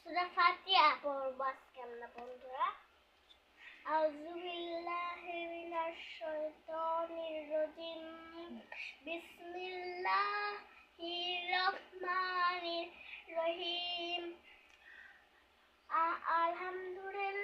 সূরা ফাতিহা পড়ব আজকে আমরা বন্ধুরা। আউযু বিল্লাহি মিনাশ শাইতানির রাজিম। বিসমিল্লাহির রহমানির রহিম। আলহামদুলিল্লাহ